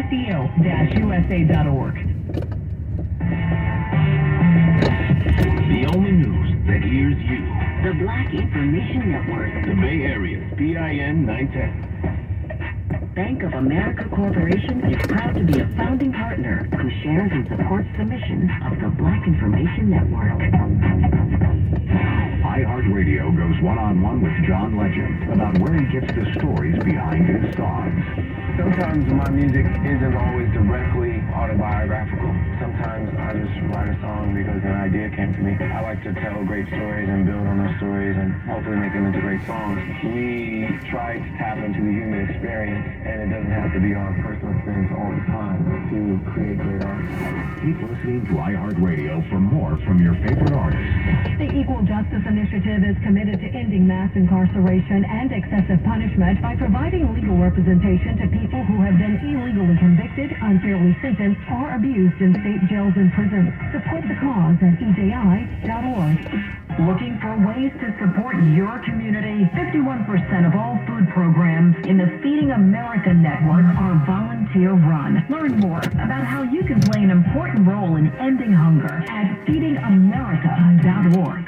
SEO-USA.org. The only news that hears you. The Black Information Network. The Bay Area's PIN 910. Bank of America Corporation is proud to be a founding partner who shares and supports the mission of the Black Information Network. iHeartRadio goes one-on-one with John Legend about where he gets the stories behind his songs. Sometimes my music isn't always directly autobiographical. Sometimes I just write a song because an idea came to me. I like to tell great stories and build on those stories and hopefully make them into great songs. We try to tap into the human experience, and it doesn't have to be our personal experience all the time to create great art. Keep listening to iHeartRadio for more from your favorite artists. The Equal Justice Initiative is committed to ending mass incarceration and excessive punishment by providing legal representation to people who have been illegally convicted, unfairly sentenced, or abused in state jails and prisons. Support the cause at EJI.org. Looking for ways to support your community? 51% of all food programs in the Feeding America network are volunteer-run. Learn more about how you can play an important role in ending hunger at feedingamerica.org.